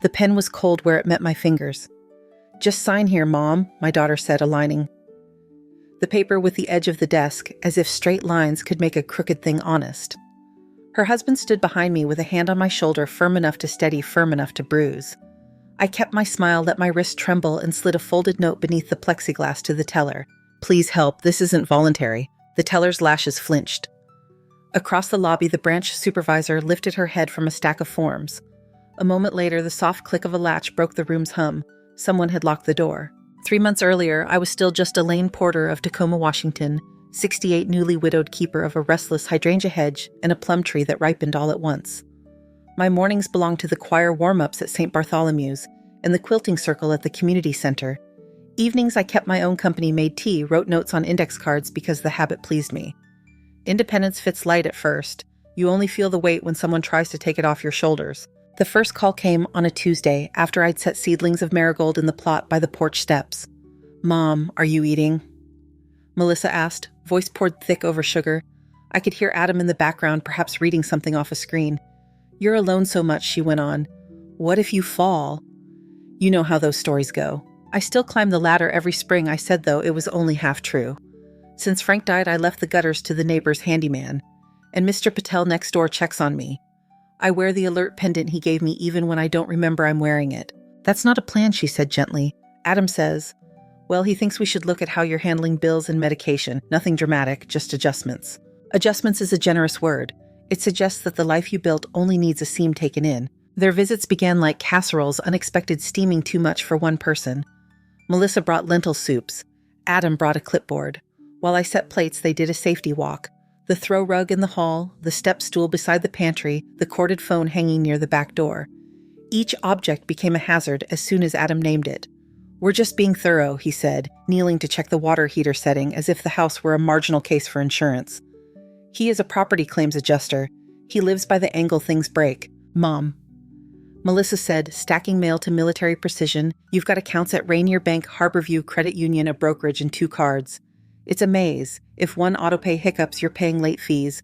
The pen was cold where it met my fingers. "Just sign here, Mom," my daughter said, aligning the paper with the edge of the desk, as if straight lines could make a crooked thing honest. Her husband stood behind me with a hand on my shoulder, firm enough to steady, firm enough to bruise. I kept my smile, let my wrist tremble, and slid a folded note beneath the plexiglass to the teller. "Please help, this isn't voluntary." The teller's lashes flinched. Across the lobby, the branch supervisor lifted her head from a stack of forms. A moment later, the soft click of a latch broke the room's hum. Someone had locked the door. 3 months earlier, I was still just Elaine Porter of Tacoma, Washington, 68, newly widowed keeper of a restless hydrangea hedge and a plum tree that ripened all at once. My mornings belonged to the choir warm-ups at St. Bartholomew's and the quilting circle at the community center. Evenings, I kept my own company-made tea, wrote notes on index cards because the habit pleased me. Independence fits light at first. You only feel the weight when someone tries to take it off your shoulders. The first call came on a Tuesday after I'd set seedlings of marigold in the plot by the porch steps. "Mom, are you eating?" Melissa asked, voice poured thick over sugar. I could hear Adam in the background, perhaps reading something off a screen. "You're alone so much," she went on. "What if you fall?" You know how those stories go. I still climb the ladder every spring, I said, though it was only half true. Since Frank died, I left the gutters to the neighbor's handyman. And Mr. Patel next door checks on me. I wear the alert pendant he gave me even when I don't remember I'm wearing it. "That's not a plan," she said gently. "Adam says, well, he thinks we should look at how you're handling bills and medication. Nothing dramatic, just adjustments." Adjustments is a generous word. It suggests that the life you built only needs a seam taken in. Their visits began like casseroles, unexpected, steaming too much for one person. Melissa brought lentil soups. Adam brought a clipboard. While I set plates, they did a safety walk. The throw rug in the hall, the step stool beside the pantry, the corded phone hanging near the back door. Each object became a hazard as soon as Adam named it. "We're just being thorough," he said, kneeling to check the water heater setting as if the house were a marginal case for insurance. "He is a property claims adjuster. He lives by the angle things break. Mom." Melissa said, stacking mail to military precision, "You've got accounts at Rainier Bank, Harborview Credit Union, a brokerage, and 2 cards. It's a maze. If one autopay hiccups, you're paying late fees.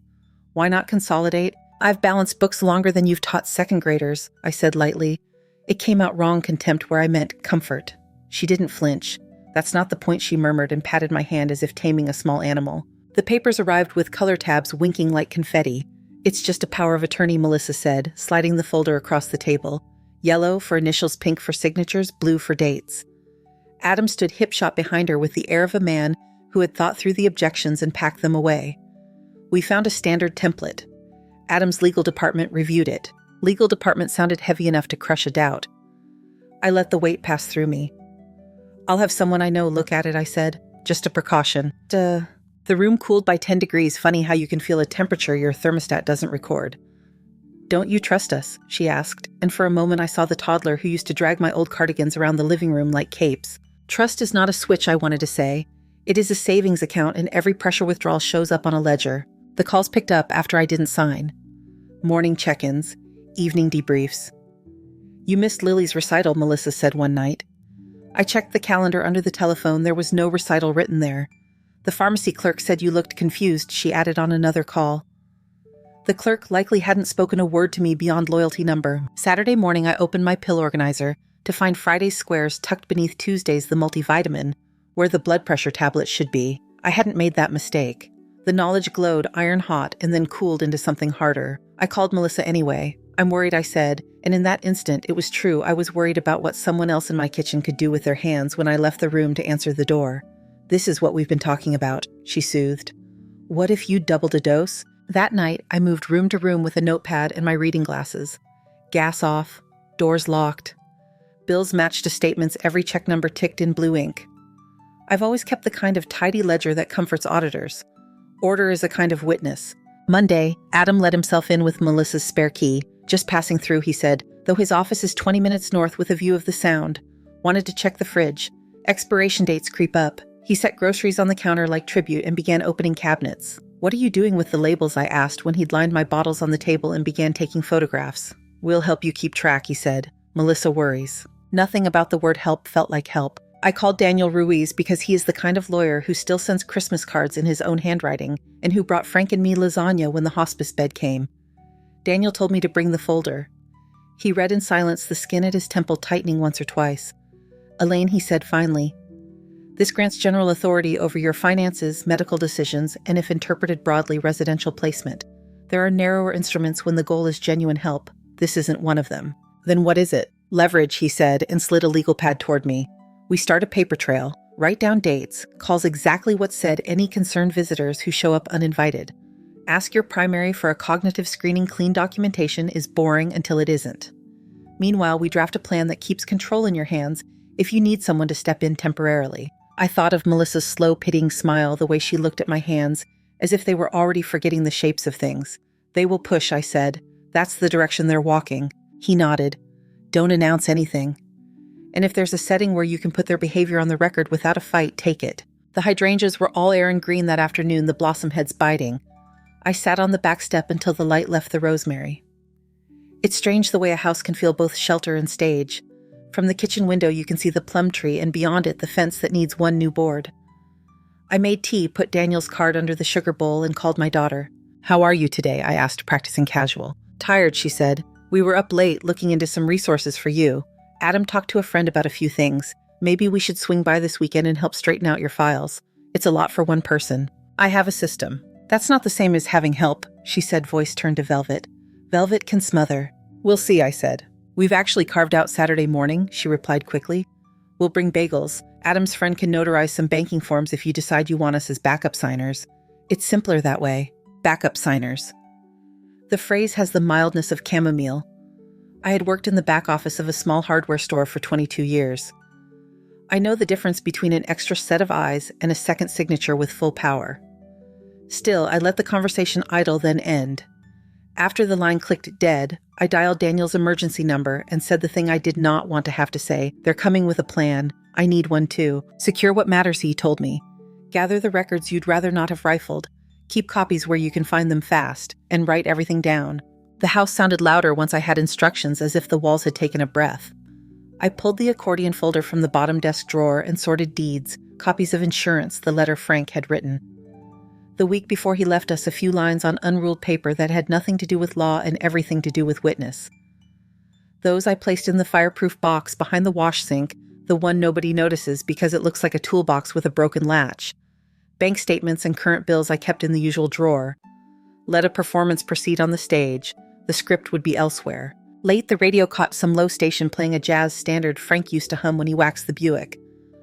Why not consolidate? I've balanced books longer than you've taught second graders," I said lightly. It came out wrong, contempt, where I meant comfort. She didn't flinch. "That's not the point," she murmured and patted my hand as if taming a small animal. The papers arrived with color tabs winking like confetti. "It's just a power of attorney," Melissa said, sliding the folder across the table. "Yellow for initials, pink for signatures, blue for dates." Adam stood hip-shot behind her with the air of a man who had thought through the objections and packed them away. We found a standard template. Adam's legal department reviewed it. Legal department sounded heavy enough to crush a doubt. I let the weight pass through me. "I'll have someone I know look at it," I said. "Just a precaution." The room cooled by 10 degrees. Funny how you can feel a temperature your thermostat doesn't record. "Don't you trust us?" she asked, and for a moment I saw the toddler who used to drag my old cardigans around the living room like capes. Trust is not a switch, I wanted to say. It is a savings account, and every pressure withdrawal shows up on a ledger. The calls picked up after I didn't sign. Morning check-ins, evening debriefs. "You missed Lily's recital," Melissa said one night. I checked the calendar under the telephone. There was no recital written there. "The pharmacy clerk said you looked confused," she added on another call. The clerk likely hadn't spoken a word to me beyond loyalty number. Saturday morning, I opened my pill organizer to find Friday's squares tucked beneath Tuesday's the multivitamin, where the blood pressure tablets should be. I hadn't made that mistake. The knowledge glowed iron hot and then cooled into something harder. I called Melissa anyway. "I'm worried," I said, and in that instant, it was true. I was worried about what someone else in my kitchen could do with their hands when I left the room to answer the door. "This is what we've been talking about," she soothed. "What if you doubled a dose?" That night, I moved room to room with a notepad and my reading glasses. Gas off, doors locked. Bills matched to statements, every check number ticked in blue ink. I've always kept the kind of tidy ledger that comforts auditors. Order is a kind of witness. Monday, Adam let himself in with Melissa's spare key. "Just passing through," he said, "though his office is 20 minutes north with a view of the Sound. Wanted to check the fridge. Expiration dates creep up." He set groceries on the counter like tribute and began opening cabinets. "What are you doing with the labels?" I asked when he'd lined my bottles on the table and began taking photographs. "We'll help you keep track," he said. "Melissa worries." Nothing about the word help felt like help. I called Daniel Ruiz because he is the kind of lawyer who still sends Christmas cards in his own handwriting and who brought Frank and me lasagna when the hospice bed came. Daniel told me to bring the folder. He read in silence, the skin at his temple tightening once or twice. Elaine, he said finally, this grants general authority over your finances, medical decisions, and if interpreted broadly, residential placement. There are narrower instruments when the goal is genuine help. This isn't one of them. Then what is it? Leverage, he said, and slid a legal pad toward me. We start a paper trail, write down dates, calls exactly what's said any concerned visitors who show up uninvited. Ask your primary for a cognitive screening. Clean documentation is boring until it isn't. Meanwhile, we draft a plan that keeps control in your hands if you need someone to step in temporarily. I thought of Melissa's slow, pitying smile, the way she looked at my hands, as if they were already forgetting the shapes of things. They will push, I said. That's the direction they're walking. He nodded. Don't announce anything. And if there's a setting where you can put their behavior on the record without a fight, take it. The hydrangeas were all air and green that afternoon, the blossom heads biting. I sat on the back step until the light left the rosemary. It's strange the way a house can feel both shelter and stage. From the kitchen window you can see the plum tree, and beyond it the fence that needs one new board. I made tea, put Daniel's card under the sugar bowl, and called my daughter. How are you today? I asked, practicing casual. Tired, she said. We were up late looking into some resources for you. Adam talked to a friend about a few things. Maybe we should swing by this weekend and help straighten out your files. It's a lot for one person. I have a system. That's not the same as having help, she said, voice turned to Velvet. Velvet can smother. We'll see, I said. We've actually carved out Saturday morning, she replied quickly. We'll bring bagels. Adam's friend can notarize some banking forms if you decide you want us as backup signers. It's simpler that way. Backup signers. The phrase has the mildness of chamomile. I had worked in the back office of a small hardware store for 22 years. I know the difference between an extra set of eyes and a second signature with full power. Still, I let the conversation idle, then end. After the line clicked dead, I dialed Daniel's emergency number and said the thing I did not want to have to say. They're coming with a plan. I need one too. Secure what matters, he told me. Gather the records you'd rather not have rifled. Keep copies where you can find them fast, and write everything down. The house sounded louder once I had instructions, as if the walls had taken a breath. I pulled the accordion folder from the bottom desk drawer and sorted deeds, copies of insurance, the letter Frank had written. The week before he left us, a few lines on unruled paper that had nothing to do with law and everything to do with witness. Those I placed in the fireproof box behind the wash sink, the one nobody notices because it looks like a toolbox with a broken latch. Bank statements and current bills I kept in the usual drawer. Let a performance proceed on the stage. The script would be elsewhere. Late, the radio caught some low station playing a jazz standard Frank used to hum when he waxed the Buick.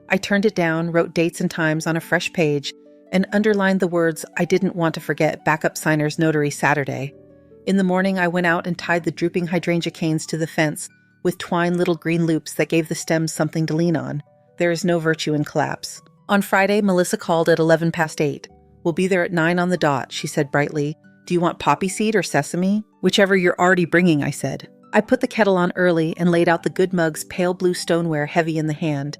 I turned it down, wrote dates and times on a fresh page, and underlined the words I didn't want to forget: backup signers, notary, Saturday. In the morning, I went out and tied the drooping hydrangea canes to the fence with twine little green loops that gave the stems something to lean on. There is no virtue in collapse. On Friday, Melissa called at 8:11. We'll be there at 9 on the dot, she said brightly. Do you want poppy seed or sesame? Whichever you're already bringing, I said. I put the kettle on early and laid out the good mug's pale blue stoneware heavy in the hand.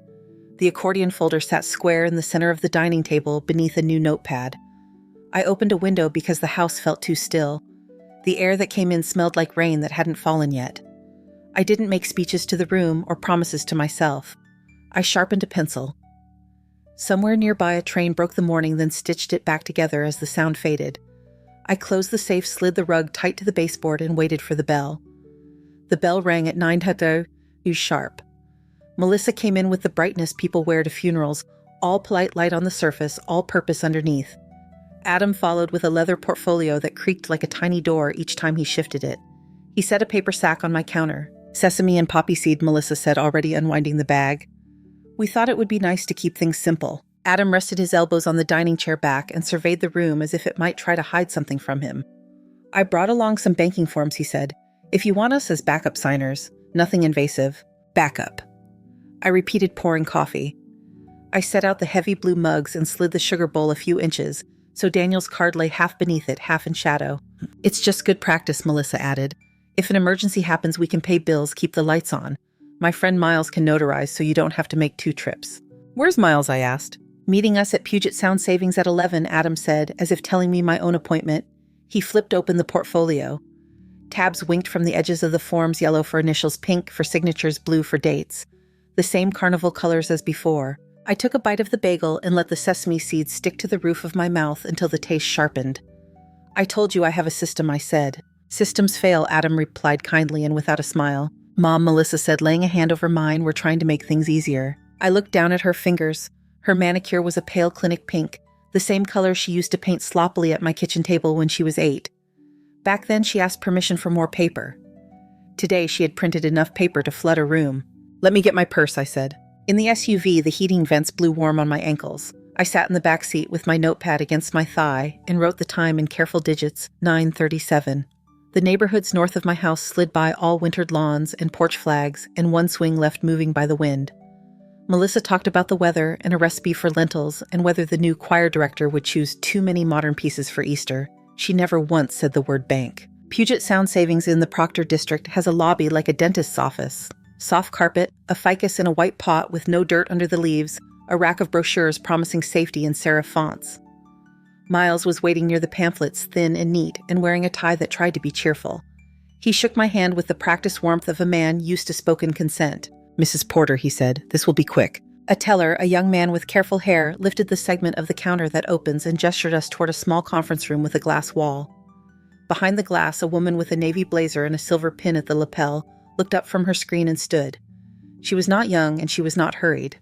The accordion folder sat square in the center of the dining table beneath a new notepad. I opened a window because the house felt too still. The air that came in smelled like rain that hadn't fallen yet. I didn't make speeches to the room or promises to myself. I sharpened a pencil. Somewhere nearby, a train broke the morning, then stitched it back together as the sound faded. I closed the safe, slid the rug tight to the baseboard, and waited for the bell. The bell rang at 9:00 sharp. Melissa came in with the brightness people wear to funerals, all polite light on the surface, all purpose underneath. Adam followed with a leather portfolio that creaked like a tiny door each time he shifted it. He set a paper sack on my counter. Sesame and poppy seed, Melissa said, already unwinding the bag. We thought it would be nice to keep things simple. Adam rested his elbows on the dining chair back and surveyed the room as if it might try to hide something from him. I brought along some banking forms, he said. If you want us as backup signers, nothing invasive. Backup. I repeated, pouring coffee. I set out the heavy blue mugs and slid the sugar bowl a few inches, so Daniel's card lay half beneath it, half in shadow. It's just good practice, Melissa added. If an emergency happens, we can pay bills, keep the lights on. My friend Miles can notarize, so you don't have to make 2 trips. Where's Miles? I asked. Meeting us at Puget Sound Savings at 11, Adam said, as if telling me my own appointment. He flipped open the portfolio. Tabs winked from the edges of the forms, yellow for initials, pink for signatures, blue for dates. The same carnival colors as before. I took a bite of the bagel and let the sesame seeds stick to the roof of my mouth until the taste sharpened. I told you I have a system, I said. Systems fail, Adam replied kindly and without a smile. Mom, Melissa said, laying a hand over mine. We're trying to make things easier. I looked down at her fingers. Her manicure was a pale clinic pink, the same color she used to paint sloppily at my kitchen table when she was 8. Back then, she asked permission for more paper. Today, she had printed enough paper to flood a room. Let me get my purse, I said. In the SUV, the heating vents blew warm on my ankles. I sat in the back seat with my notepad against my thigh and wrote the time in careful digits, 9:37. The neighborhoods north of my house slid by all wintered lawns and porch flags and one swing left moving by the wind. Melissa talked about the weather and a recipe for lentils and whether the new choir director would choose too many modern pieces for Easter. She never once said the word bank. Puget Sound Savings in the Proctor district has a lobby like a dentist's office. Soft carpet, a ficus in a white pot with no dirt under the leaves, a rack of brochures promising safety in serif fonts. Miles was waiting near the pamphlets, thin and neat, and wearing a tie that tried to be cheerful. He shook my hand with the practiced warmth of a man used to spoken consent. Mrs. Porter, he said, this will be quick. A teller, a young man with careful hair, lifted the segment of the counter that opens and gestured us toward a small conference room with a glass wall. Behind the glass, a woman with a navy blazer and a silver pin at the lapel looked up from her screen and stood. She was not young, and she was not hurried.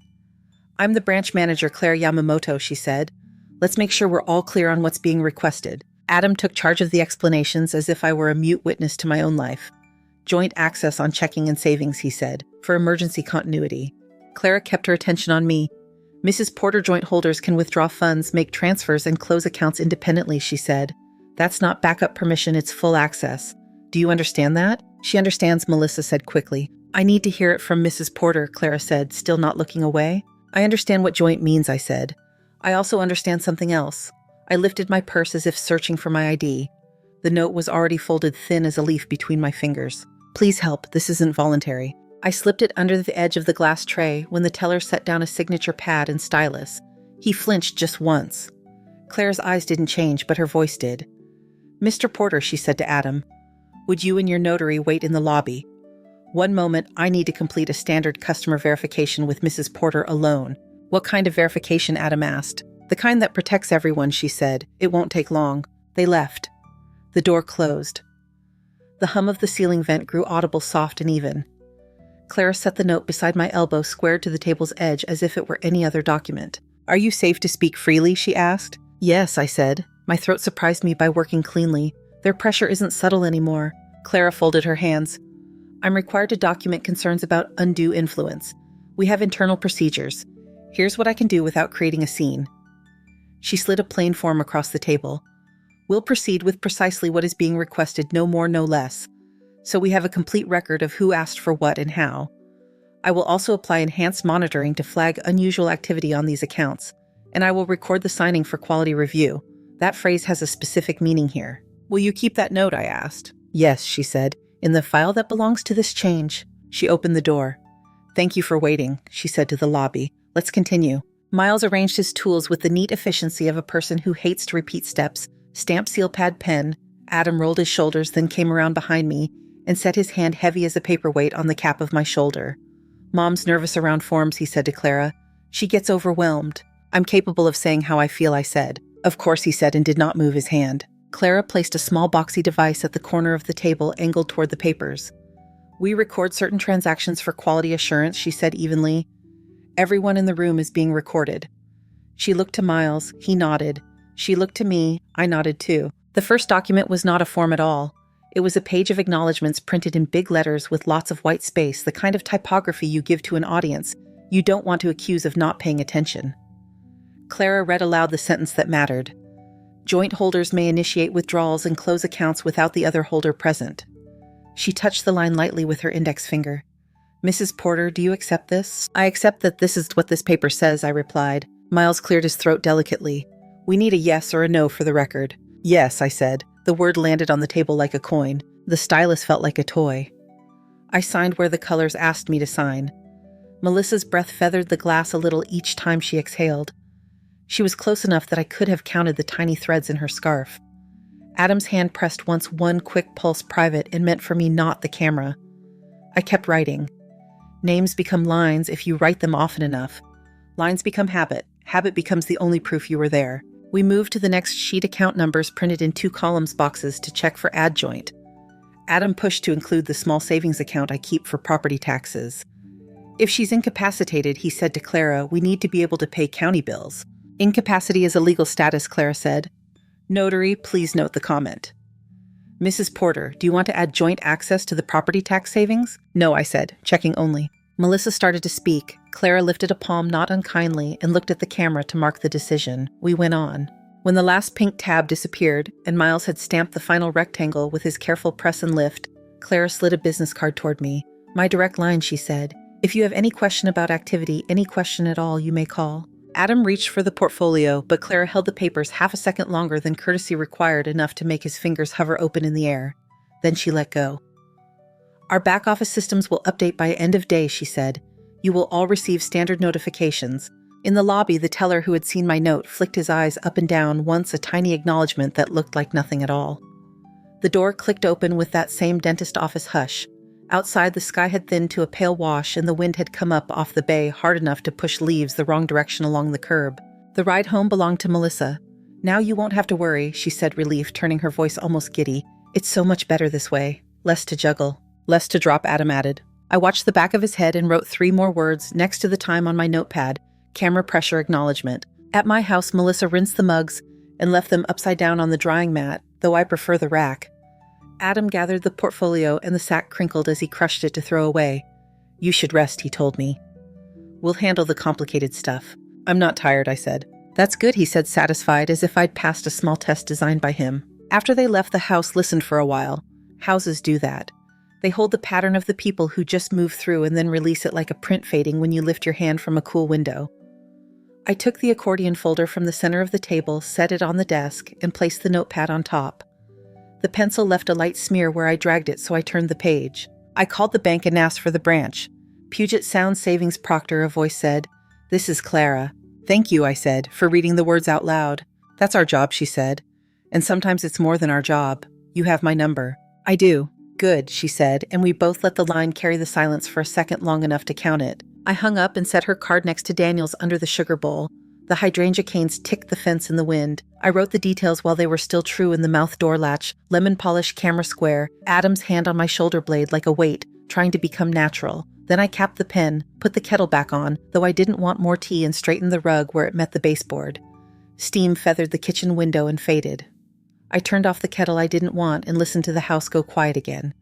I'm the branch manager, Claire Yamamoto, she said. Let's make sure we're all clear on what's being requested. Adam took charge of the explanations as if I were a mute witness to my own life. Joint access on checking and savings, he said, for emergency continuity. Clara kept her attention on me. Mrs. Porter joint holders can withdraw funds, make transfers, and close accounts independently, she said. That's not backup permission, it's full access. Do you understand that? She understands, Melissa said quickly. I need to hear it from Mrs. Porter, Clara said, still not looking away. I understand what joint means, I said. I also understand something else. I lifted my purse as if searching for my ID. The note was already folded thin as a leaf between my fingers. Please help, this isn't voluntary. I slipped it under the edge of the glass tray when the teller set down a signature pad and stylus. He flinched just once. Claire's eyes didn't change, but her voice did. Mr. Porter, she said to Adam, would you and your notary wait in the lobby? One moment, I need to complete a standard customer verification with Mrs. Porter alone. What kind of verification, Adam asked. The kind that protects everyone, she said. It won't take long. They left. The door closed. The hum of the ceiling vent grew audible, soft and even. Clara set the note beside my elbow, squared to the table's edge as if it were any other document. Are you safe to speak freely, she asked. Yes, I said. My throat surprised me by working cleanly. Their pressure isn't subtle anymore. Clara folded her hands. I'm required to document concerns about undue influence. We have internal procedures. Here's what I can do without creating a scene. She slid a plain form across the table. We'll proceed with precisely what is being requested, no more, no less. So we have a complete record of who asked for what and how. I will also apply enhanced monitoring to flag unusual activity on these accounts, and I will record the signing for quality review. That phrase has a specific meaning here. Will you keep that note, I asked. Yes, she said, in the file that belongs to this change. She opened the door. Thank you for waiting, she said to the lobby. Let's continue. Miles arranged his tools with the neat efficiency of a person who hates to repeat steps, stamped seal pad pen. Adam rolled his shoulders, then came around behind me and set his hand heavy as a paperweight on the cap of my shoulder. Mom's nervous around forms, he said to Clara. She gets overwhelmed. I'm capable of saying how I feel, I said. Of course, he said, and did not move his hand. Clara placed a small boxy device at the corner of the table, angled toward the papers. We record certain transactions for quality assurance, she said evenly. Everyone in the room is being recorded. She looked to Miles. He nodded. She looked to me. I nodded too. The first document was not a form at all. It was a page of acknowledgments printed in big letters with lots of white space, the kind of typography you give to an audience you don't want to accuse of not paying attention. Clara read aloud the sentence that mattered. Joint holders may initiate withdrawals and close accounts without the other holder present. She touched the line lightly with her index finger. Mrs. Porter, do you accept this? I accept that this is what this paper says, I replied. Miles cleared his throat delicately. We need a yes or a no for the record. Yes, I said. The word landed on the table like a coin. The stylus felt like a toy. I signed where the colors asked me to sign. Melissa's breath feathered the glass a little each time she exhaled. She was close enough that I could have counted the tiny threads in her scarf. Adam's hand pressed once one quick pulse private and meant for me not the camera. I kept writing. Names become lines if you write them often enough. Lines become habit. Habit becomes the only proof you were there. We moved to the next sheet, account numbers printed in 2 columns boxes to check for adjoint. Adam pushed to include the small savings account I keep for property taxes. If she's incapacitated, he said to Clara, we need to be able to pay county bills. Incapacity is a legal status, Clara said. Notary, please note the comment. Mrs. Porter, do you want to add joint access to the property tax savings? No, I said, checking only. Melissa started to speak. Clara lifted a palm not unkindly and looked at the camera to mark the decision. We went on. When the last pink tab disappeared and Miles had stamped the final rectangle with his careful press and lift, Clara slid a business card toward me. My direct line, she said. If you have any question about activity, any question at all, you may call. Adam reached for the portfolio, but Clara held the papers half a second longer than courtesy required, enough to make his fingers hover open in the air. Then she let go. Our back office systems will update by end of day, she said. You will all receive standard notifications. In the lobby, the teller who had seen my note flicked his eyes up and down, once a tiny acknowledgement that looked like nothing at all. The door clicked open with that same dentist office hush. Outside, the sky had thinned to a pale wash and the wind had come up off the bay hard enough to push leaves the wrong direction along the curb. The ride home belonged to Melissa. Now you won't have to worry, she said, relief, turning her voice almost giddy. It's so much better this way. Less to juggle. Less to drop, Adam added. I watched the back of his head and wrote 3 more words next to the time on my notepad. Camera pressure acknowledgement. At my house, Melissa rinsed the mugs and left them upside down on the drying mat, though I prefer the rack. Adam gathered the portfolio and the sack crinkled as he crushed it to throw away. You should rest, he told me. We'll handle the complicated stuff. I'm not tired, I said. That's good, he said, satisfied, as if I'd passed a small test designed by him. After they left, the house listened for a while. Houses do that. They hold the pattern of the people who just move through and then release it like a print fading when you lift your hand from a cool window. I took the accordion folder from the center of the table, set it on the desk, and placed the notepad on top. The pencil left a light smear where I dragged it, so I turned the page. I called the bank and asked for the branch. Puget Sound Savings Proctor, a voice said. This is Clara. Thank you, I said, for reading the words out loud. That's our job, she said. And sometimes it's more than our job. You have my number. I do. Good, she said, and we both let the line carry the silence for a second long enough to count it. I hung up and set her card next to Daniel's under the sugar bowl. The hydrangea canes ticked the fence in the wind. I wrote the details while they were still true in the mouth door latch, lemon-polished camera square, Adam's hand on my shoulder blade like a weight, trying to become natural. Then I capped the pen, put the kettle back on, though I didn't want more tea, and straightened the rug where it met the baseboard. Steam feathered the kitchen window and faded. I turned off the kettle I didn't want and listened to the house go quiet again.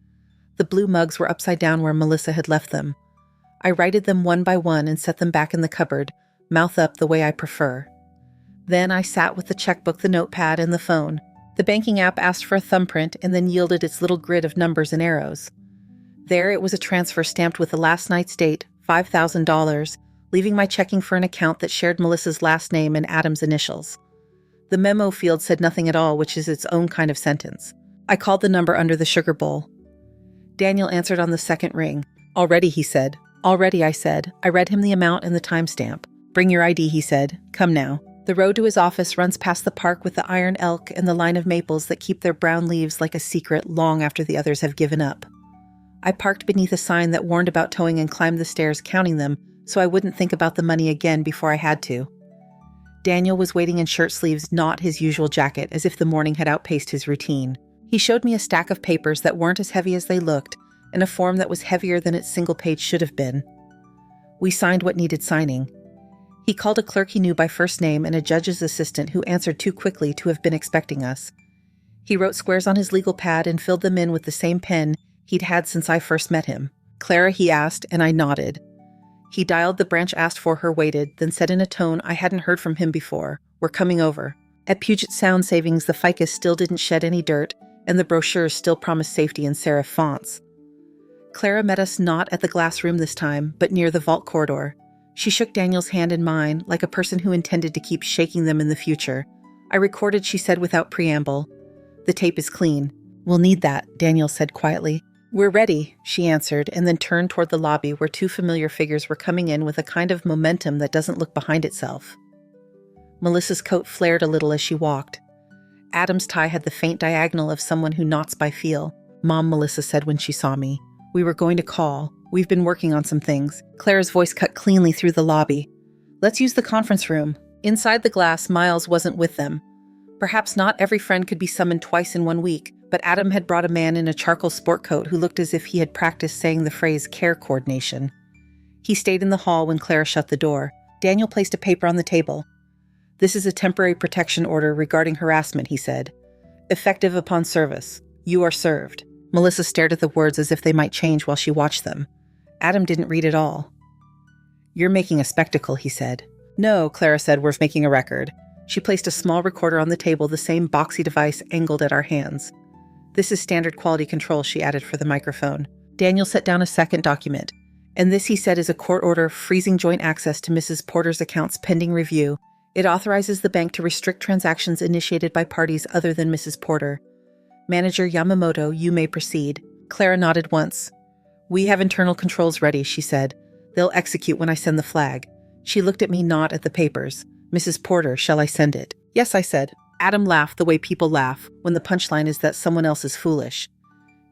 The blue mugs were upside down where Melissa had left them. I righted them one by one and set them back in the cupboard, mouth up the way I prefer. Then I sat with the checkbook, the notepad, and the phone. The banking app asked for a thumbprint and then yielded its little grid of numbers and arrows. There it was, a transfer stamped with the last night's date, $5,000, leaving my checking for an account that shared Melissa's last name and Adam's initials. The memo field said nothing at all, which is its own kind of sentence. I called the number under the sugar bowl. Daniel answered on the second ring. Already, he said. Already, I said. I read him the amount and the timestamp. Bring your ID, he said. Come now. The road to his office runs past the park with the iron elk and the line of maples that keep their brown leaves like a secret long after the others have given up. I parked beneath a sign that warned about towing and climbed the stairs counting them so I wouldn't think about the money again before I had to. Daniel was waiting in shirt sleeves, not his usual jacket, as if the morning had outpaced his routine. He showed me a stack of papers that weren't as heavy as they looked, and a form that was heavier than its single page should have been. We signed what needed signing. He called a clerk he knew by first name and a judge's assistant who answered too quickly to have been expecting us. He wrote squares on his legal pad and filled them in with the same pen he'd had since I first met him. Clara, he asked, and I nodded. He dialed the branch asked for her, waited, then said in a tone I hadn't heard from him before, "We're coming over." At Puget Sound Savings, the ficus still didn't shed any dirt, and the brochures still promised safety in serif fonts. Clara met us not at the glass room this time, but near the vault corridor. She shook Daniel's hand in mine, like a person who intended to keep shaking them in the future. I recorded, she said without preamble. The tape is clean. We'll need that, Daniel said quietly. We're ready, she answered, and then turned toward the lobby where 2 familiar figures were coming in with a kind of momentum that doesn't look behind itself. Melissa's coat flared a little as she walked. Adam's tie had the faint diagonal of someone who knots by feel. Mom, Melissa said when she saw me. We were going to call. We've been working on some things. Clara's voice cut cleanly through the lobby. Let's use the conference room. Inside the glass, Miles wasn't with them. Perhaps not every friend could be summoned twice in 1 week, But Adam had brought a man in a charcoal sport coat who looked as if he had practiced saying the phrase care coordination. He stayed in the hall when Clara shut the door. Daniel placed a paper on the table. "This is a temporary protection order regarding harassment," he said. "Effective upon service. You are served." Melissa stared at the words as if they might change while she watched them. Adam didn't read it all. "You're making a spectacle," he said. "No," Clara said, "we're making a record." She placed a small recorder on the table, the same boxy device angled at our hands. "This is standard quality control," she added for the microphone. Daniel set down a second document. "And this," he said, "is a court order freezing joint access to Mrs. Porter's accounts pending review. It authorizes the bank to restrict transactions initiated by parties other than Mrs. Porter. Manager Yamamoto, you may proceed." Clara nodded once. "We have internal controls ready," she said. "They'll execute when I send the flag." She looked at me, not at the papers. "Mrs. Porter, shall I send it?" "Yes," I said. Adam laughed the way people laugh when the punchline is that someone else is foolish.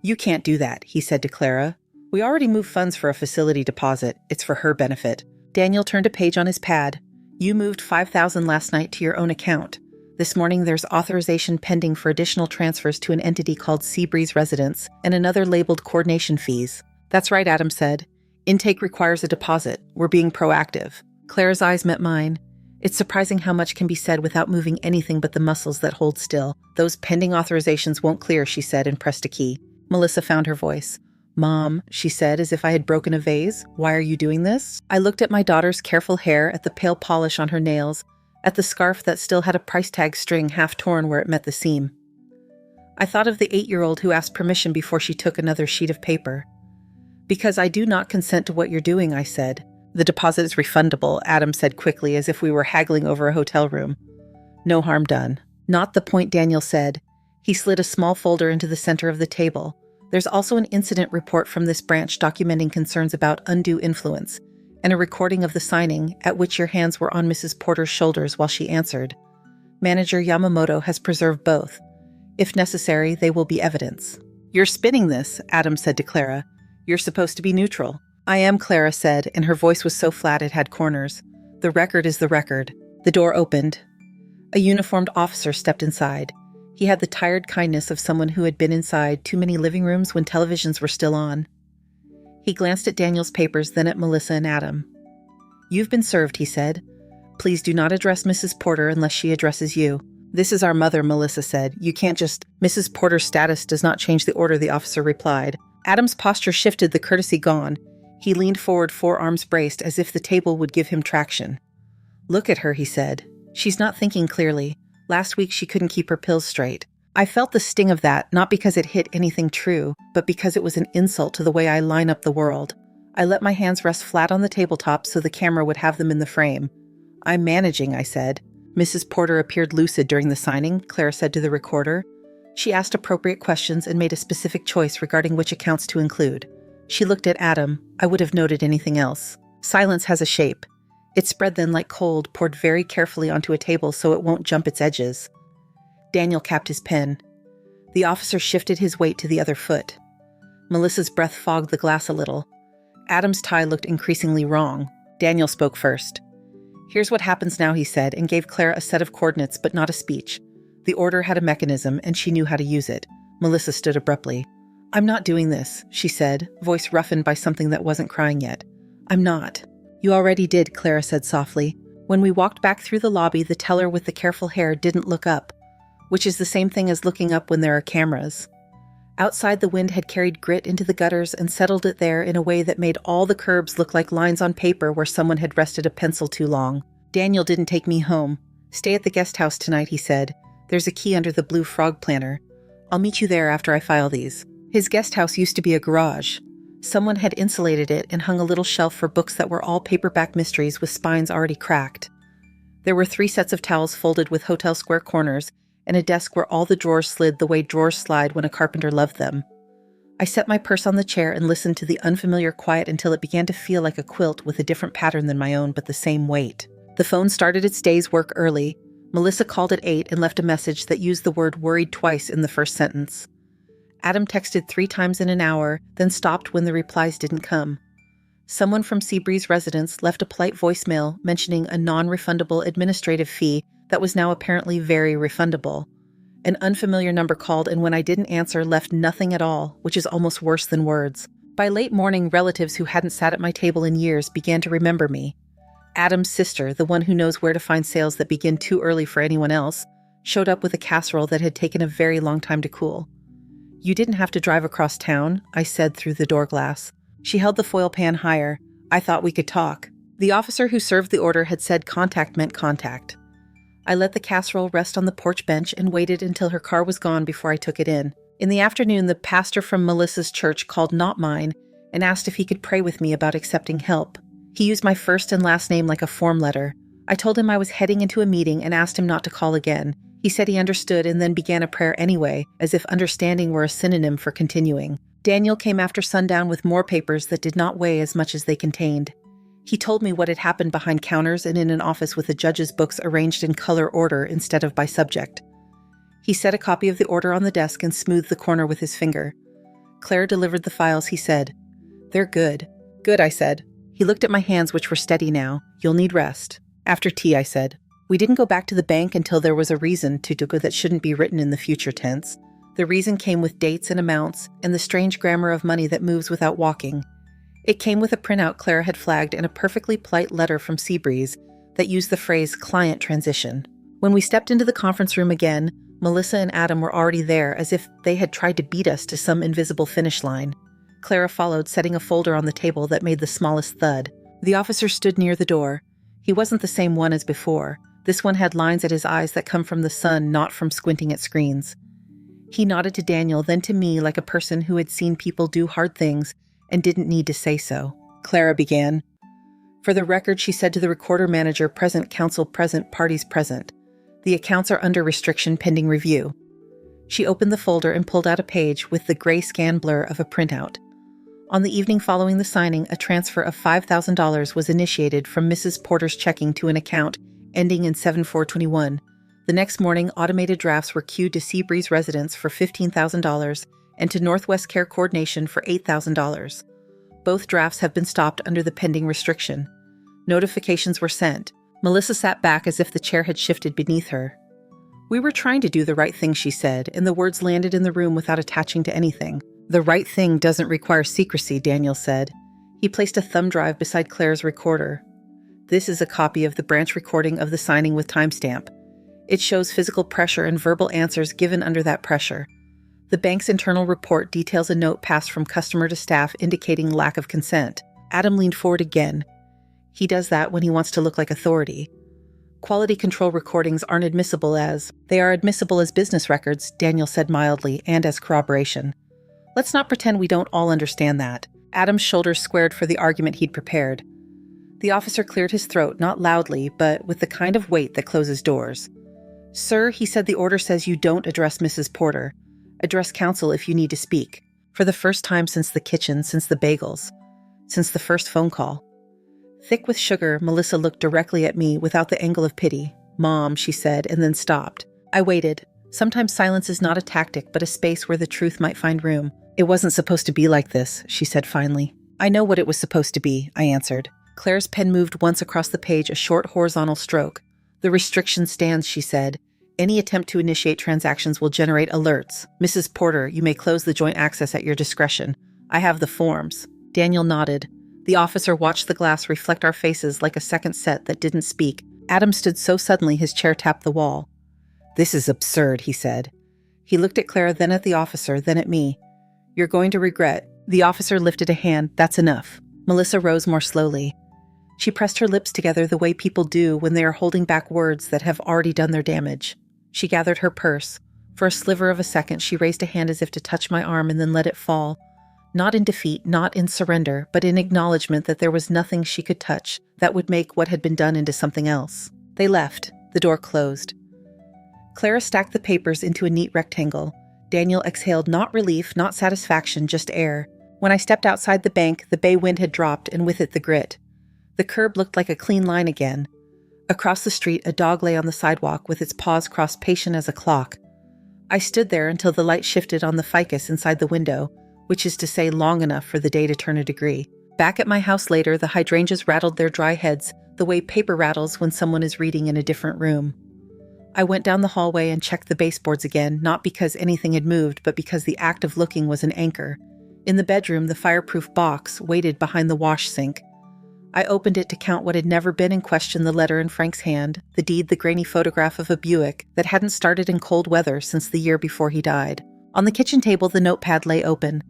"You can't do that," he said to Clara. "We already moved funds for a facility deposit. It's for her benefit." Daniel turned a page on his pad. "You moved $5,000 last night to your own account. This morning there's authorization pending for additional transfers to an entity called Seabreeze Residence and another labeled coordination fees." "That's right," Adam said. "Intake requires a deposit. We're being proactive." Clara's eyes met mine. It's surprising how much can be said without moving anything but the muscles that hold still. "Those pending authorizations won't clear," she said, and pressed a key. Melissa found her voice. "Mom," she said, as if I had broken a vase, "why are you doing this?" I looked at my daughter's careful hair, at the pale polish on her nails, at the scarf that still had a price tag string half torn where it met the seam. I thought of the 8-year-old who asked permission before she took another sheet of paper. "Because I do not consent to what you're doing," I said. "The deposit is refundable," Adam said quickly, as if we were haggling over a hotel room. "No harm done." "Not the point," Daniel said. He slid a small folder into the center of the table. "There's also an incident report from this branch documenting concerns about undue influence, and a recording of the signing, at which your hands were on Mrs. Porter's shoulders while she answered. Manager Yamamoto has preserved both. If necessary, they will be evidence." "You're spinning this," Adam said to Clara. "You're supposed to be neutral." "I am," Clara said, and her voice was so flat it had corners. "The record is the record." The door opened. A uniformed officer stepped inside. He had the tired kindness of someone who had been inside too many living rooms when televisions were still on. He glanced at Daniel's papers, then at Melissa and Adam. "You've been served," he said. "Please do not address Mrs. Porter unless she addresses you." "This is our mother," Melissa said. "You can't just—" "Mrs. Porter's status does not change the order," the officer replied. Adam's posture shifted, the courtesy gone. He leaned forward, forearms braced, as if the table would give him traction. "Look at her," he said. "She's not thinking clearly. Last week she couldn't keep her pills straight." I felt the sting of that, not because it hit anything true, but because it was an insult to the way I line up the world. I let my hands rest flat on the tabletop so the camera would have them in the frame. "I'm managing," I said. "Mrs. Porter appeared lucid during the signing," Clara said to the recorder. "She asked appropriate questions and made a specific choice regarding which accounts to include." She looked at Adam. I would have noted anything else. Silence has a shape. It spread then like cold, poured very carefully onto a table so it won't jump its edges. Daniel capped his pen. The officer shifted his weight to the other foot. Melissa's breath fogged the glass a little. Adam's tie looked increasingly wrong. Daniel spoke first. "Here's what happens now," he said, and gave Clara a set of coordinates but not a speech. The order had a mechanism, and she knew how to use it. Melissa stood abruptly. "I'm not doing this," she said, voice roughened by something that wasn't crying yet. "I'm not." "You already did," Clara said softly. When we walked back through the lobby, the teller with the careful hair didn't look up, which is the same thing as looking up when there are cameras. Outside, the wind had carried grit into the gutters and settled it there in a way that made all the curbs look like lines on paper where someone had rested a pencil too long. Daniel didn't take me home. "Stay at the guest house tonight," he said. "There's a key under the blue frog planter. I'll meet you there after I file these." His guest house used to be a garage. Someone had insulated it and hung a little shelf for books that were all paperback mysteries with spines already cracked. There were 3 sets of towels folded with hotel square corners, and a desk where all the drawers slid the way drawers slide when a carpenter loved them. I set my purse on the chair and listened to the unfamiliar quiet until it began to feel like a quilt with a different pattern than my own, but the same weight. The phone started its day's work early. Melissa called at 8 and left a message that used the word worried twice in the first sentence. Adam texted 3 times in an hour, then stopped when the replies didn't come. Someone from Seabreeze Residence left a polite voicemail mentioning a non-refundable administrative fee that was now apparently very refundable. An unfamiliar number called, and when I didn't answer, left nothing at all, which is almost worse than words. By late morning, relatives who hadn't sat at my table in years began to remember me. Adam's sister, the one who knows where to find sales that begin too early for anyone else, showed up with a casserole that had taken a very long time to cool. "You didn't have to drive across town," I said through the door glass. She held the foil pan higher. "I thought we could talk." The officer who served the order had said contact meant contact. I let the casserole rest on the porch bench and waited until her car was gone before I took it in. In the afternoon, the pastor from Melissa's church called, not mine, and asked if he could pray with me about accepting help. He used my first and last name like a form letter. I told him I was heading into a meeting and asked him not to call again. He said he understood and then began a prayer anyway, as if understanding were a synonym for continuing. Daniel came after sundown with more papers that did not weigh as much as they contained. He told me what had happened behind counters and in an office with the judge's books arranged in color order instead of by subject. He set a copy of the order on the desk and smoothed the corner with his finger. Claire delivered the files, he said. "They're good." "Good," I said. He looked at my hands, which were steady now. "You'll need rest." "After tea," I said. We didn't go back to the bank until there was a reason to go that shouldn't be written in the future tense. The reason came with dates and amounts and the strange grammar of money that moves without walking. It came with a printout Clara had flagged and a perfectly polite letter from Seabreeze that used the phrase client transition. When we stepped into the conference room again, Melissa and Adam were already there, as if they had tried to beat us to some invisible finish line. Clara followed, setting a folder on the table that made the smallest thud. The officer stood near the door. He wasn't the same one as before. This one had lines at his eyes that come from the sun, not from squinting at screens. He nodded to Daniel, then to me like a person who had seen people do hard things and didn't need to say so. Clara began. "For the record," she said to the recorder manager, "present, counsel present, parties present. The accounts are under restriction pending review." She opened the folder and pulled out a page with the gray scan blur of a printout. On the evening following the signing, a transfer of $5,000 was initiated from Mrs. Porter's checking to an account ending in 7421. The next morning, automated drafts were queued to Seabreeze residence for $15,000 and to Northwest Care Coordination for $8,000. Both drafts have been stopped under the pending restriction. Notifications were sent. Melissa sat back as if the chair had shifted beneath her. "We were trying to do the right thing," she said, and the words landed in the room without attaching to anything. "The right thing doesn't require secrecy," Daniel said. He placed a thumb drive beside Claire's recorder. "This is a copy of the branch recording of the signing with timestamp. It shows physical pressure and verbal answers given under that pressure. The bank's internal report details a note passed from customer to staff indicating lack of consent." Adam leaned forward again. He does that when he wants to look like authority. "Quality control recordings aren't admissible as..." "They are admissible as business records," Daniel said mildly, "and as corroboration. Let's not pretend we don't all understand that." Adam's shoulders squared for the argument he'd prepared. The officer cleared his throat, not loudly, but with the kind of weight that closes doors. "Sir," he said, "the order says you don't address Mrs. Porter. Address counsel if you need to speak. For the first time since the kitchen, since the bagels, since the first phone call." Thick with sugar, Melissa looked directly at me without the angle of pity. "Mom," she said, and then stopped. I waited. Sometimes silence is not a tactic, but a space where the truth might find room. "It wasn't supposed to be like this," she said finally. "I know what it was supposed to be," I answered. Claire's pen moved once across the page, a short horizontal stroke. "The restriction stands," she said. "Any attempt to initiate transactions will generate alerts. Mrs. Porter, you may close the joint access at your discretion. I have the forms." Daniel nodded. The officer watched the glass reflect our faces like a second set that didn't speak. Adam stood so suddenly his chair tapped the wall. "This is absurd," he said. He looked at Clara, then at the officer, then at me. "You're going to regret." The officer lifted a hand. "That's enough." Melissa rose more slowly. She pressed her lips together the way people do when they are holding back words that have already done their damage. She gathered her purse. For a sliver of a second, she raised a hand as if to touch my arm and then let it fall. Not in defeat, not in surrender, but in acknowledgement that there was nothing she could touch that would make what had been done into something else. They left. The door closed. Clara stacked the papers into a neat rectangle. Daniel exhaled not relief, not satisfaction, just air. When I stepped outside the bank, the bay wind had dropped, and with it the grit. The curb looked like a clean line again. Across the street, a dog lay on the sidewalk with its paws crossed, patient as a clock. I stood there until the light shifted on the ficus inside the window, which is to say long enough for the day to turn a degree. Back at my house later, the hydrangeas rattled their dry heads the way paper rattles when someone is reading in a different room. I went down the hallway and checked the baseboards again, not because anything had moved, but because the act of looking was an anchor. In the bedroom, the fireproof box waited behind the wash sink. I opened it to count what had never been and questioned the letter in Frank's hand, the deed, the grainy photograph of a Buick that hadn't started in cold weather since the year before he died. On the kitchen table, the notepad lay open.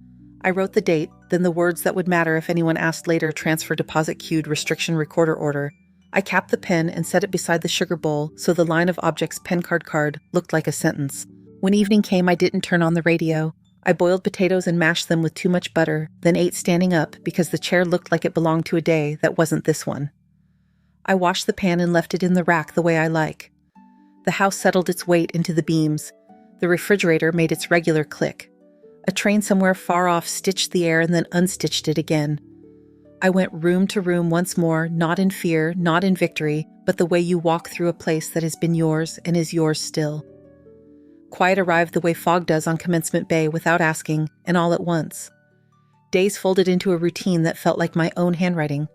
I wrote the date, then the words that would matter if anyone asked later: transfer deposit queued, restriction recorder order. I capped the pen and set it beside the sugar bowl so the line of objects pen card looked like a sentence. When evening came, I didn't turn on the radio. I boiled potatoes and mashed them with too much butter, then ate standing up because the chair looked like it belonged to a day that wasn't this one. I washed the pan and left it in the rack the way I like. The house settled its weight into the beams. The refrigerator made its regular click. A train somewhere far off stitched the air and then unstitched it again. I went room to room once more, not in fear, not in victory, but the way you walk through a place that has been yours and is yours still. Quiet arrived the way fog does on Commencement Bay, without asking, and all at once. Days folded into a routine that felt like my own handwriting.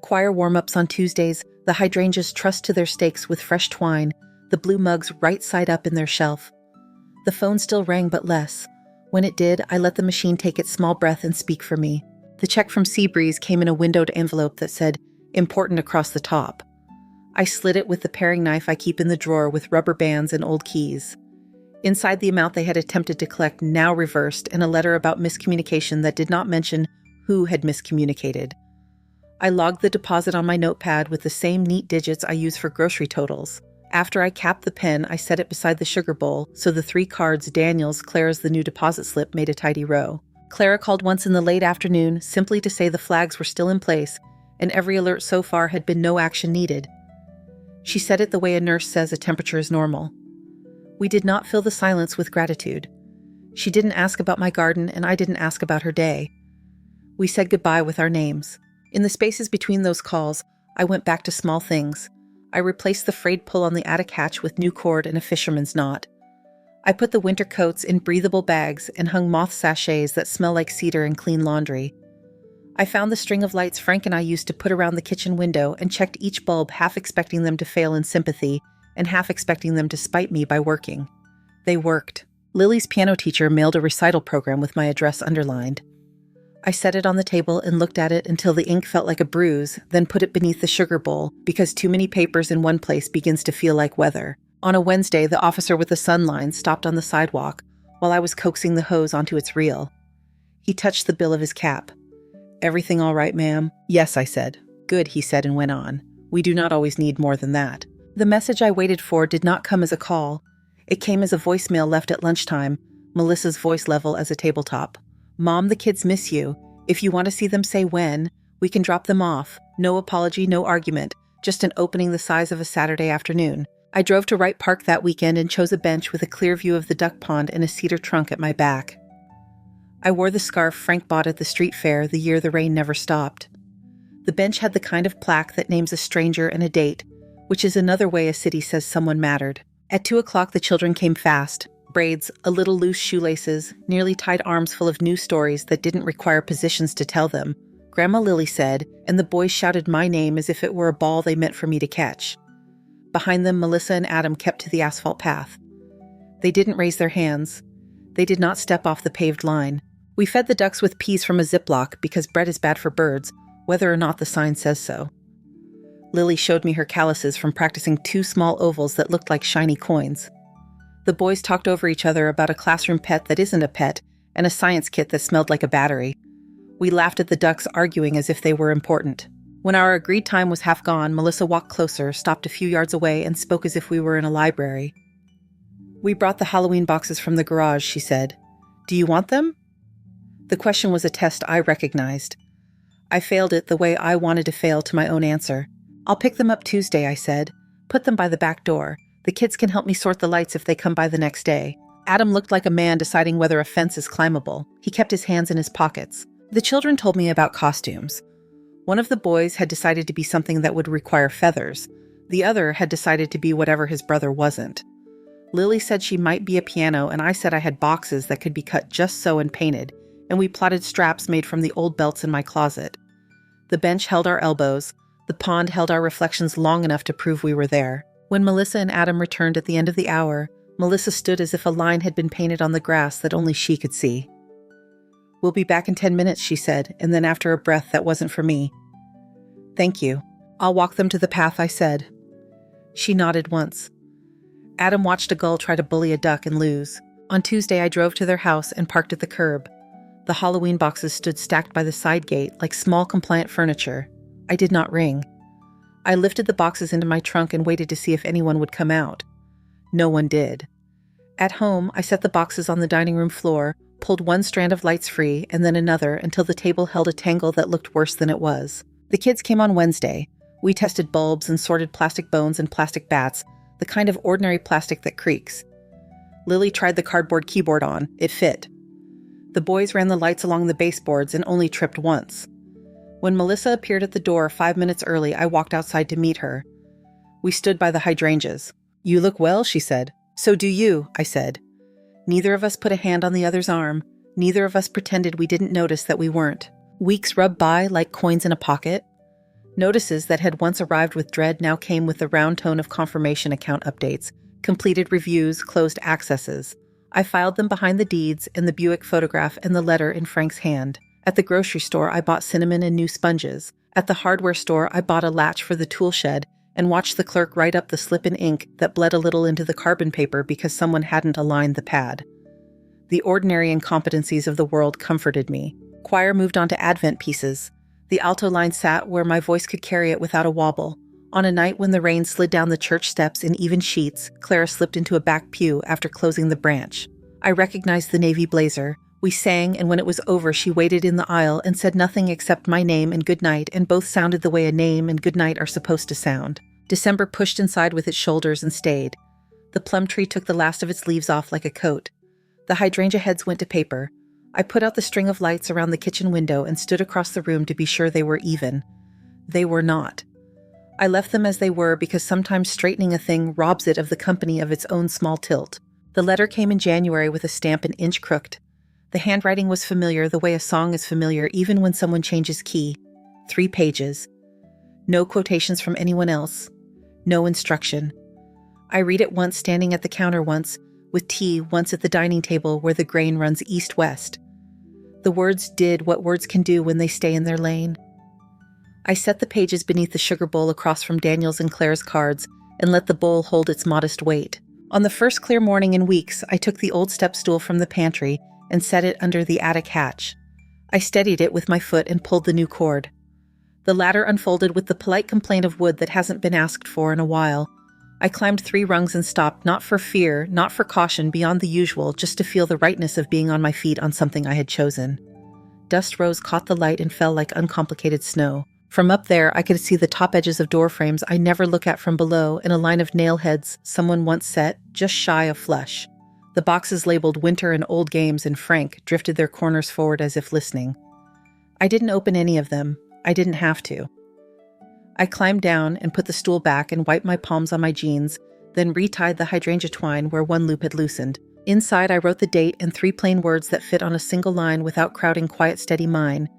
Choir warm-ups on Tuesdays, the hydrangeas trussed to their stakes with fresh twine, the blue mugs right side up in their shelf. The phone still rang, but less. When it did, I let the machine take its small breath and speak for me. The check from Seabreeze came in a windowed envelope that said, "Important," across the top. I slit it with the paring knife I keep in the drawer with rubber bands and old keys. Inside, the amount they had attempted to collect, now reversed, and a letter about miscommunication that did not mention who had miscommunicated. I logged the deposit on my notepad with the same neat digits I use for grocery totals. After I capped the pen, I set it beside the sugar bowl, so the 3 cards, Daniel's, Clara's, the new deposit slip, made a tidy row. Clara called once in the late afternoon, simply to say the flags were still in place, and every alert so far had been no action needed. She said it the way a nurse says a temperature is normal. We did not fill the silence with gratitude. She didn't ask about my garden, and I didn't ask about her day. We said goodbye with our names. In the spaces between those calls, I went back to small things. I replaced the frayed pull on the attic hatch with new cord and a fisherman's knot. I put the winter coats in breathable bags and hung moth sachets that smell like cedar and clean laundry. I found the string of lights Frank and I used to put around the kitchen window and checked each bulb, half expecting them to fail in sympathy and half expecting them to spite me by working. They worked. Lily's piano teacher mailed a recital program with my address underlined. I set it on the table and looked at it until the ink felt like a bruise, then put it beneath the sugar bowl, because too many papers in one place begins to feel like weather. On a Wednesday, the officer with the sun line stopped on the sidewalk while I was coaxing the hose onto its reel. He touched the bill of his cap. "Everything all right, ma'am?" "Yes," I said. "Good," he said and went on. "We do not always need more than that." The message I waited for did not come as a call. It came as a voicemail left at lunchtime, Melissa's voice level as a tabletop. "Mom, the kids miss you. If you want to see them, say when. We can drop them off. No apology, no argument. Just an opening the size of a Saturday afternoon." I drove to Wright Park that weekend and chose a bench with a clear view of the duck pond and a cedar trunk at my back. I wore the scarf Frank bought at the street fair the year the rain never stopped. The bench had the kind of plaque that names a stranger and a date, which is another way a city says someone mattered. At 2:00, the children came fast. Braids, a little loose shoelaces, nearly tied arms full of new stories that didn't require positions to tell them, Grandma Lily said, and the boys shouted my name as if it were a ball they meant for me to catch. Behind them, Melissa and Adam kept to the asphalt path. They didn't raise their hands. They did not step off the paved line. We fed the ducks with peas from a Ziploc because bread is bad for birds, whether or not the sign says so. Lily showed me her calluses from practicing 2 small ovals that looked like shiny coins. The boys talked over each other about a classroom pet that isn't a pet and a science kit that smelled like a battery. We laughed at the ducks arguing as if they were important. When our agreed time was half gone, Melissa walked closer, stopped a few yards away, and spoke as if we were in a library. "We brought the Halloween boxes from the garage," she said. "Do you want them?" The question was a test I recognized. I failed it the way I wanted to fail to my own answer. "I'll pick them up Tuesday," I said. "Put them by the back door. The kids can help me sort the lights if they come by the next day." Adam looked like a man deciding whether a fence is climbable. He kept his hands in his pockets. The children told me about costumes. One of the boys had decided to be something that would require feathers. The other had decided to be whatever his brother wasn't. Lily said she might be a piano, and I said I had boxes that could be cut just so and painted, and we plotted straps made from the old belts in my closet. The bench held our elbows. The pond held our reflections long enough to prove we were there. When Melissa and Adam returned at the end of the hour, Melissa stood as if a line had been painted on the grass that only she could see. "We'll be back in 10 minutes, she said, and then after a breath that wasn't for me. "Thank you. I'll walk them to the path," I said. She nodded once. Adam watched a gull try to bully a duck and lose. On Tuesday, I drove to their house and parked at the curb. The Halloween boxes stood stacked by the side gate like small compliant furniture. I did not ring. I lifted the boxes into my trunk and waited to see if anyone would come out. No one did. At home, I set the boxes on the dining room floor, pulled one strand of lights free and then another until the table held a tangle that looked worse than it was. The kids came on Wednesday. We tested bulbs and sorted plastic bones and plastic bats, the kind of ordinary plastic that creaks. Lily tried the cardboard keyboard on. It fit. The boys ran the lights along the baseboards and only tripped once. When Melissa appeared at the door 5 minutes early, I walked outside to meet her. We stood by the hydrangeas. "You look well," she said. "So do you," I said. Neither of us put a hand on the other's arm. Neither of us pretended we didn't notice that we weren't. Weeks rubbed by like coins in a pocket. Notices that had once arrived with dread now came with the round tone of confirmation account updates, completed reviews, closed accesses. I filed them behind the deeds and the Buick photograph and the letter in Frank's hand. At the grocery store, I bought cinnamon and new sponges. At the hardware store, I bought a latch for the tool shed and watched the clerk write up the slip in ink that bled a little into the carbon paper because someone hadn't aligned the pad. The ordinary incompetencies of the world comforted me. Choir moved on to Advent pieces. The alto line sat where my voice could carry it without a wobble. On a night when the rain slid down the church steps in even sheets, Clara slipped into a back pew after closing the branch. I recognized the navy blazer. We sang, and when it was over, she waited in the aisle and said nothing except my name and good night, and both sounded the way a name and good night are supposed to sound. December pushed inside with its shoulders and stayed. The plum tree took the last of its leaves off like a coat. The hydrangea heads went to paper. I put out the string of lights around the kitchen window and stood across the room to be sure they were even. They were not. I left them as they were because sometimes straightening a thing robs it of the company of its own small tilt. The letter came in January with a stamp an inch crooked. The handwriting was familiar the way a song is familiar even when someone changes key. 3 pages. No quotations from anyone else. No instruction. I read it once standing at the counter once, with tea once at the dining table where the grain runs east-west. The words did what words can do when they stay in their lane. I set the pages beneath the sugar bowl across from Daniel's and Claire's cards and let the bowl hold its modest weight. On the first clear morning in weeks, I took the old step stool from the pantry and set it under the attic hatch. I steadied it with my foot and pulled the new cord. The ladder unfolded with the polite complaint of wood that hasn't been asked for in a while. I climbed 3 rungs and stopped, not for fear, not for caution beyond the usual, just to feel the rightness of being on my feet on something I had chosen. Dust rose caught the light and fell like uncomplicated snow. From up there, I could see the top edges of door frames I never look at from below and a line of nail heads someone once set, just shy of flush. The boxes labeled Winter and Old Games and Frank drifted their corners forward as if listening. I didn't open any of them. I didn't have to. I climbed down and put the stool back and wiped my palms on my jeans, then retied the hydrangea twine where one loop had loosened. Inside, I wrote the date and 3 plain words that fit on a single line without crowding quiet, steady mine.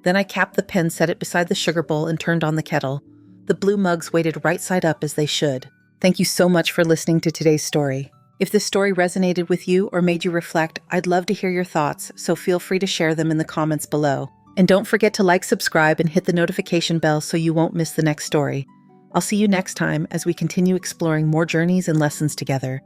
Then I capped the pen, set it beside the sugar bowl, and turned on the kettle. The blue mugs waited right side up as they should. Thank you so much for listening to today's story. If this story resonated with you or made you reflect, I'd love to hear your thoughts, so feel free to share them in the comments below. And don't forget to like, subscribe, and hit the notification bell so you won't miss the next story. I'll see you next time as we continue exploring more journeys and lessons together.